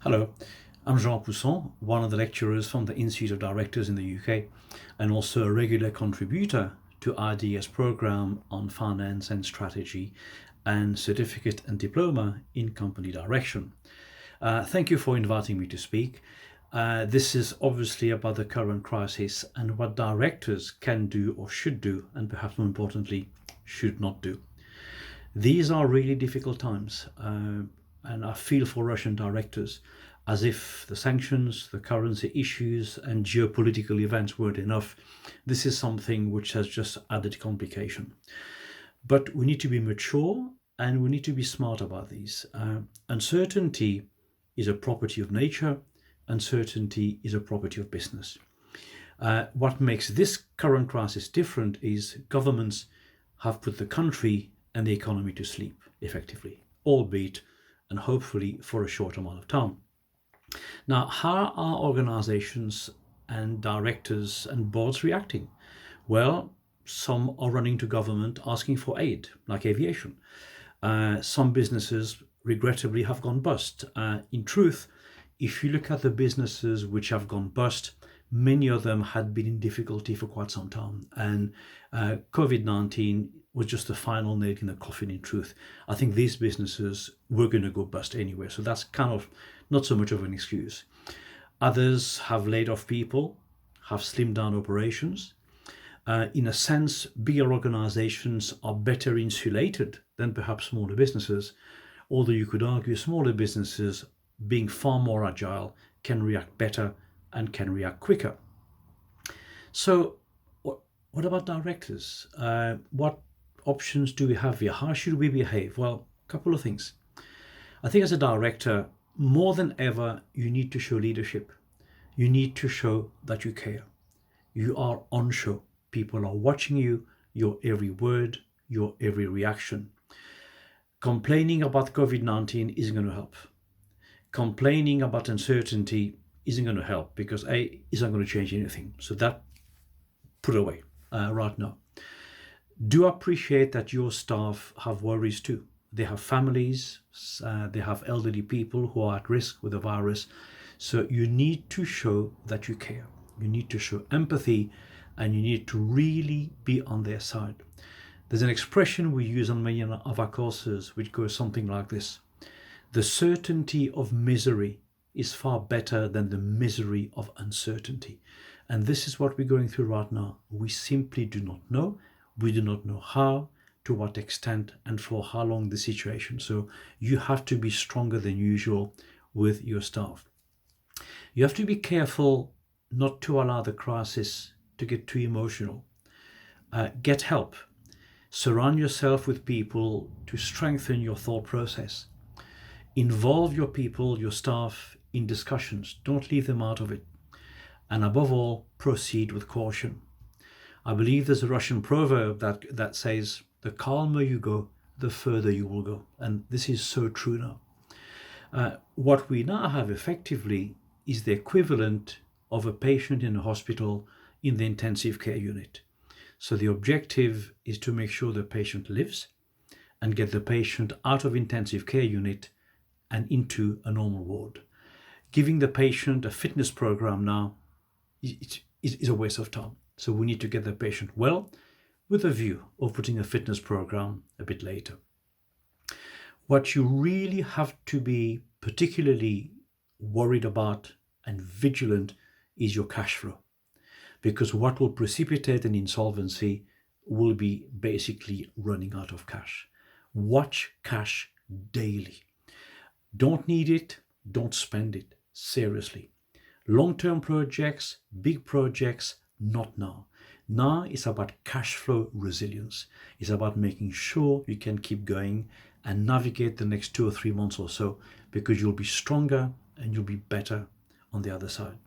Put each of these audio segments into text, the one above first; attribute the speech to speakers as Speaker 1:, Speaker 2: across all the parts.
Speaker 1: Hello, I'm Jean Pusson, one of the lecturers from the Institute of Directors in the UK, and also a regular contributor to IDS program on finance and strategy and certificate and diploma in company direction. Thank you for inviting me to speak. This is obviously about the current crisis and what directors can do or should do, and perhaps more importantly, should not do. These are really difficult times, and I feel for Russian directors as if the sanctions, the currency issues, and geopolitical events weren't enough. This is something which has just added complication. But we need to be mature and we need to be smart about these. Uncertainty is a property of nature, uncertainty is a property of business. What makes this current crisis different is governments have put the country and the economy to sleep effectively, albeit and hopefully for a short amount of time. Now, how are organizations and directors and boards reacting? Well, some are running to government asking for aid, like aviation. Some businesses, regrettably, have gone bust. In truth, if you look at the businesses which have gone bust, many of them had been in difficulty for quite some time. And COVID-19 was just the final nail in the coffin, in truth. I think these businesses were going to go bust anyway. So that's kind of not so much of an excuse. Others have laid off people, have slimmed down operations. In a sense, bigger organizations are better insulated than perhaps smaller businesses, although you could argue smaller businesses, being far more agile, can react better and can react quicker. So what about directors? What options do we have here? How should we behave? Well, a couple of things. I think as a director, more than ever, you need to show leadership. You need to show that you care. You are on show. People are watching you, your every word, your every reaction. Complaining about COVID-19 isn't going to help. Complaining about uncertainty isn't going to help because A, isn't going to change anything. So that put away right now. Do appreciate that your staff have worries too. They have families, they have elderly people who are at risk with the virus. So you need to show that you care. You need to show empathy and you need to really be on their side. There's an expression we use on many of our courses which goes something like this. The certainty of misery is far better than the misery of uncertainty. And this is what we're going through right now. We simply do not know. We do not know how, to what extent, and for how long the situation. So you have to be stronger than usual with your staff. You have to be careful not to allow the crisis to get too emotional. Get help. Surround yourself with people to strengthen your thought process. Involve your people, your staff, in discussions. Don't leave them out of it. And above all, proceed with caution. I believe there's a Russian proverb that says, the calmer you go, the further you will go. And this is so true now. What we now have effectively is the equivalent of a patient in a hospital in the intensive care unit. So the objective is to make sure the patient lives and get the patient out of intensive care unit and into a normal ward. Giving the patient a fitness program now is a waste of time. So we need to get the patient well with a view of putting a fitness program a bit later. What you really have to be particularly worried about and vigilant is your cash flow, because what will precipitate an insolvency will be basically running out of cash. Watch cash daily. Don't need it, don't spend it, seriously. Long-term projects, big projects, not now. Now it's about cash flow resilience. It's about making sure you can keep going and navigate the next 2 or 3 months or so, because you'll be stronger and you'll be better on the other side.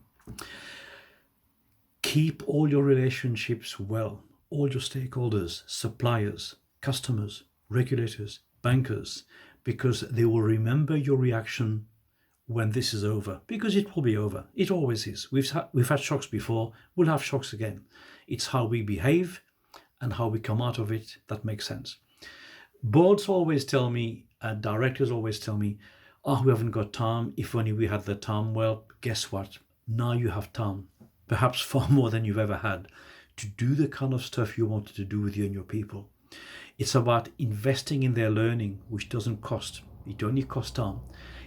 Speaker 1: Keep all your relationships well, all your stakeholders, suppliers, customers, regulators, bankers, because they will remember your reaction when this is over, because it will be over. It always is. We've had shocks before, we'll have shocks again. It's how we behave and how we come out of it that makes sense. Boards always tell me, directors always tell me, oh, we haven't got time, if only we had the time. Well, guess what? Now you have time, perhaps far more than you've ever had, to do the kind of stuff you wanted to do with you and your people. It's about investing in their learning, which doesn't cost. It only costs time.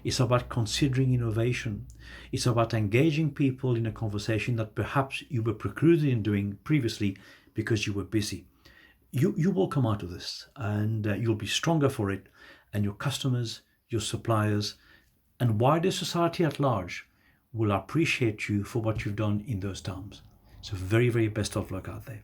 Speaker 1: It's about considering innovation. It's about engaging people in a conversation that perhaps you were precluded in doing previously because you were busy. You will come out of this, and you'll be stronger for it, and your customers, your suppliers, and wider society at large will appreciate you for what you've done in those times. So very, very best of luck out there.